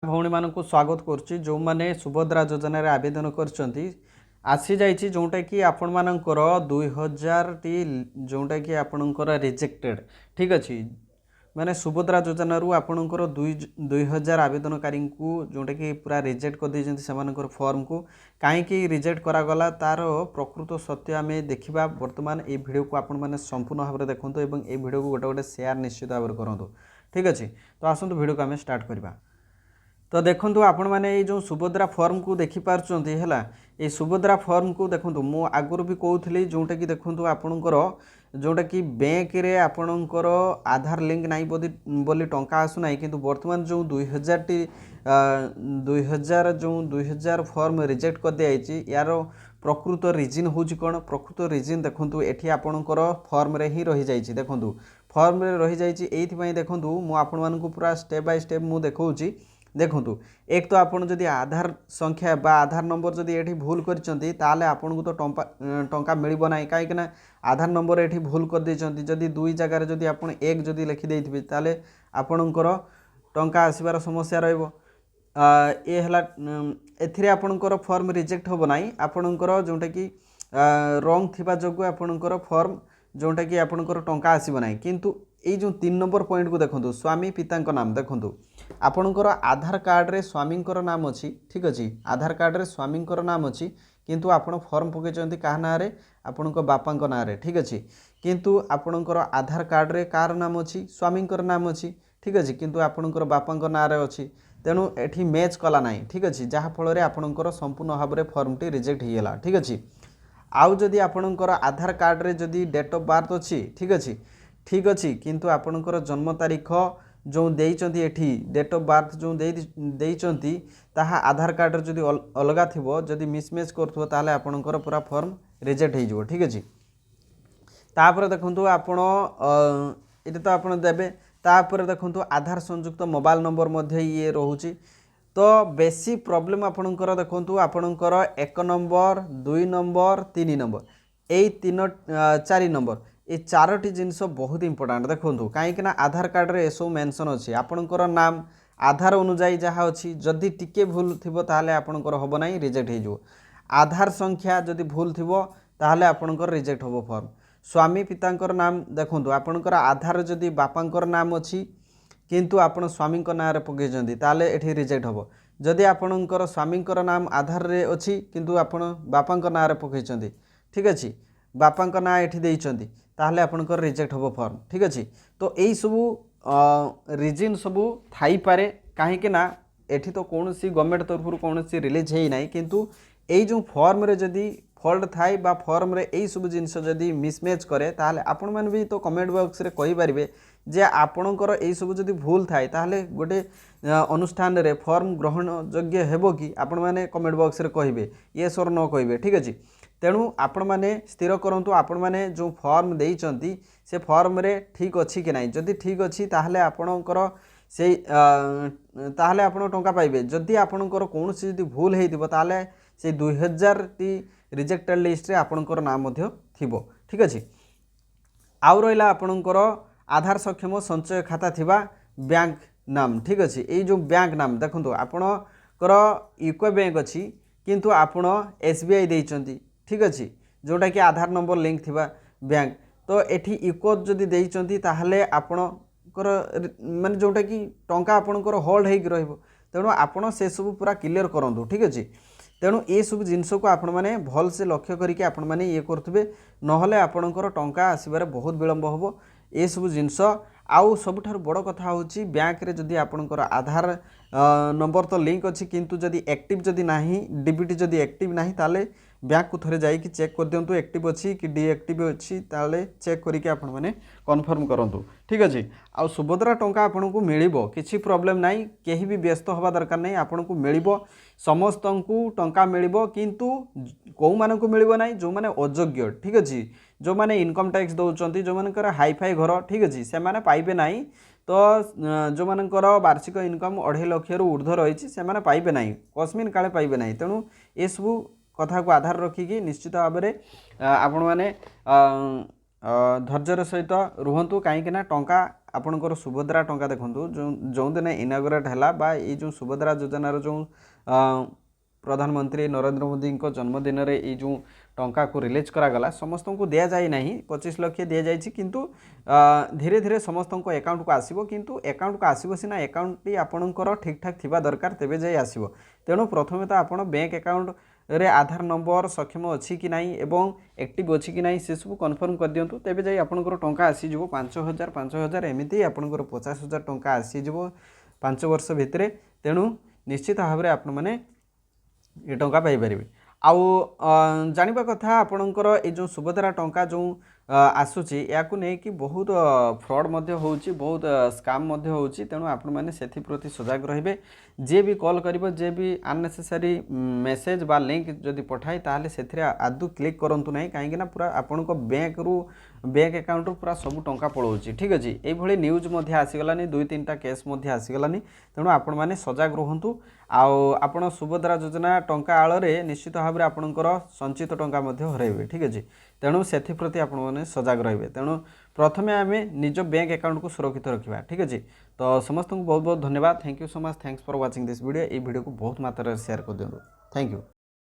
भौणी मानक स्वागत करुच्ची जो मैंने सुभद्रा योजन आवेदन आसी जाइए जोटा कि आपण मानकर 2000 टी जोटा कि आपणकर रिजेक्टेड ठीक अच्छे माने सुभद्रा योजन आपणकर 2000 आवेदनकारी को जोटा कि पूरा रिजेक्ट कर दे से फॉर्म को कहीं रिजेक्ट करागला तार प्रकृत सत्य आम देखा बर्तमान ये वीडियो को आपण मैंने संपूर्ण भाव में देखो और ये वीडियो को गोटे गोटे शेयर निश्चित भाव में करूँ। ठीक अच्छे तो आसतु वीडियो को आम स्टार्ट करवा। तो देखो आपण मैंने ये जो सुभद्रा फॉर्म को देखिपार्चंट है ये सुभद्रा फॉर्म को देखो मु आगुरी भी कहूली जोटा कि देखो आपणकर जोटा कि बैंक रे आपणकर आधार लिंक नहीं बोली टंका आसुना किंतु वर्तमान जो 2000 टी 2000 फॉर्म रिजेक्ट कर दिया यार प्रकृत रिजन हूँ कौन प्रकृत रिजन देखो ये आपणकर फॉर्म रे ही रही जाइए देखो फॉर्म रे रही जाइए ये देखो मुझे पूरा स्टेप बाय स्टेप मुझे देखा देखु एक तो आपन जदि आधार संख्या बा आधार नंबर जदि ये भूल कर आपन को तो टंका मिलबो ना कहीं आधार नंबर ये भूल कर देइछंती जदि दुई जगार जदि आपन एक जदि लिखि देइथिबे ताले आपनकर टंका आसीबार समस्या रहइबो। ये हला एथिरे आपनकर फॉर्म रिजेक्ट होबो नाही आपनकर जोंटा कि रॉन्ग थिबा जगु आपनकर फॉर्म जोंटा कि आपनकर टंका आसीबो नाही किंतु ये जो 3 नंबर पॉइंट को देखो स्वामी पिता नाम देखो आपणकर आधार कार्ड रे स्वामी नाम अच्छी ठीक अच्छे आधार कार्ड रे स्वामी नाम अच्छी किंतु आपण फॉर्म पकई क्या ना आपण बापा ना ठीक अच्छे किंतु आपणकर आधार कार्ड रे कार नाम अच्छी स्वामी नाम अच्छी ठीक अच्छे किंतु आपणकर बापा ना अच्छी तेणु एठी मैच कला ना ठीक अच्छे जहाँफल आपणकर संपूर्ण भाव में फॉर्म टी रिजेक्ट होगा ठीक अच्छे। आउ जदि आपणकर आधार कार्ड रे जदि डेट ऑफ बर्थ अच्छी ठीक अच्छी किंतु आपणकर जन्म तारीख जो देइचंती एठी डेट ऑफ बर्थ जो देइचंती ताहा आधार कार्ड रे जदि अलगा थिबो जदि मिसमैच करथबो ताले आपणकर पूरा फॉर्म रिजेक्ट हो जिवो ठीक अछि। तापर देखंतु आपण एटा तो आपण देबे तापर देखंतु आधार संयुक्त मोबाइल नंबर मध्ये ये रहउची तो बेसी प्रॉब्लम आपणकर देखंतु आपणकर 1 number 2 number 3 number A 3 4 number ये 4टी जिनस बहुत इंपोर्टाट देखो कहीं आधार कार्ड रे सब मेंशन अच्छी आपणकर नाम आधार अनुजाई जहाँ अच्छी जदि टिके भूल थी ताले आपणकर हम ना रिजेक्ट हो आधार संख्या जदि भूल थी ताले आपणकर रिजेक्ट हो फॉर्म स्वामी पितांकर नाम देखो आपणकर आधार जदि बापांकर नाम अच्छी किंतु आपण स्वामी ना पकई ताले एठी रिजेक्ट हो जदि आपणकर स्वामींकर नाम आधार रे अच्छी किंतु आपण बापांक ना पकई ठीक अच्छे बापांक ना एठी देइचंती ताहले आपणकर रिजेक्ट हो फॉर्म ठीक अच्छे। तो यही सबू रिजन सबू थाई पारे कहीं ना एठी तो कौन सी गवर्नमेंट तरफ कौन सी रिलीज है ना किंतु यही जो फॉर्म रे जदि फॉल्ट थाई बा फॉर्म रे यही सब जिनस जदि मिसमैच करे ताहले आपण मैंने भी तो कमेंट बॉक्स रे कहि पारिबे जे आपणकर यही सब जदि भूल थाए ताहले गोटे अनुष्ठान रे फॉर्म ग्रहण योग्य हेबो कि आपण मैंने कमेंट बॉक्स रे कहिबे येस और नो कहिबे ठीक अच्छे। तेणु आपण मैंने स्थिर करूँ आपण मैंने जो फॉर्म देइचंती से फॉर्म रे ठीक अच्छी कि नहीं जदि ठीक अच्छी ताहले आपणकर से ताहले आपण टंका पाइबे जदि आपणकर कौन सी जदि भूल हेइथिबो ताहले से 2000 टी रिजेक्टेड लिस्ट रे आपणकर नाम मध्य थिबो ठीक अच्छे। आउ रहिला आपणकर आधार सक्षम संचय खाता थिबा बैंक नाम ठीक अच्छे ये जो बैंक नाम देखो आपणकर यूको बैंक अच्छी किंतु आपण SBI देइचंती ठीक अच्छे जोटा कि आधार नंबर लिंक थिबा बैंक तो एठी यूको जदि देइचंती ताहले आपणकर माने जोटा कि टंका आपणकर होल्ड हेक रहइबो तेणु आपण से सब पूरा क्लियर करंतु ठीक अच्छे। तेणु ये सब जिनस को आपण मैंने भल से लक्ष्य करके आपण मैंने ये करथबे नहले आपणकर टंका आसीबारे बहुत विलंब होबो ये सब जिनस आउ सबुठार बड़ कथा होची बैंक रे जदि आपणकर आधार नंबर तो लिंक अच्छी किंतु जदि एक्टिव जदि नाही डीबीटी जदि एक्टिव नाही ताले बैंक को थोड़े जाइए चेक कर दिंतु एक्टिव अच्छी कि डीएक्टिव अच्छी ताले चेक करके आपण मैंने कन्फर्म करंतु ठीक अच्छे। आ सुभद्रा टंका आपन को मिलिबो किछि प्रॉब्लम नाही केही भी व्यस्त होबा दरकार नहीं आपन को मिलिबो समस्त को टंका मिलिबो किंतु को मान को मिलिबो नाही जो माने अयोग्य ठीक अच्छे जो माने इनकम टैक्स दौरान जो मानकर हाईफाई घर ठीक अच्छे से माने पाइबे नाही तो जो मानकर वार्षिक इनकम 2.5 लाख रु ऊर्ध्व रही से पाइबे नाही कस्मिन काले पाइबे नाही तेणु ये सबू कथा को आधार रखिकी निश्चित भाव में आपण मैंने धैर्यर सहित रुहतु कहीं टंका आपणकर सुभद्रा टंका देखो जो दिन इनागोरेट है बा ये जो सुभद्रा योजनार जो प्रधानमंत्री नरेंद्र मोदी जन्मदिन में ये जो टंका को रिलीज करागला समस्त को दि जाए ना 25 लाख दि जाए किंतु धीरे धीरे समस्त अकाउंट को आसो किंतु अकाउंट को आसो सीना अकाउंट टी आपणकर ठीक ठाक थिबा दरकार तेबे जाई आसो तेणु प्रथमे तो आप बैंक अकाउंट रे आधार नंबर सक्षम अच्छी कि नहीं एवं एक्टिव अच्छी कि नहीं से सब कन्फर्म कर दिंतु तेबे जाई आपणकर टंका आसीजिवो 5,000 एमती आपणकर 50,000 टंका आसीजिवो 5 वर्ष भितर तेणु निश्चित भाव में आपण मैंने ये टंका पाइपर आउ जानिबा कथा आपणकर ये जो सुभद्रा टंका जो आसूची या नहीं बहुत फ्रॉड होउची बहुत स्काम होउची तेणु आपण मैंने से प्रति सजग रहिबे जे भी कॉल करिबो जे भी अननेसेसरी मेसेज बा लिंक जदि पठाई ताहले सेथिरे आदु क्लिक करंतु नहीं कहीं पूरा आपण बैंक अकाउंट रू पूरा सब टंका पळौची ठीक अछि एई भली न्यूज मध्ये आसीगलानी 2-3टा केस मध्ये आसीगलानी तेणु आपण माने सजग रहंतु आउ आपण सुभद्रा योजना टंका आଳରେ निश्चित भाव में आपणकर संचित टंका मध्ये हरैबे ठीक अछि तेणु सेथि प्रति आपण माने सजग रहिबे तेणु प्रथमे आमे निज बैंक अकाउंट को सुरक्षित रखिबा ठीक अछि तो समस्त को बहुत बहुत धन्यवाद thank you so much thanks for watching this video A video को बहुत मात्रा शेयर कर दियौ थैंक यू।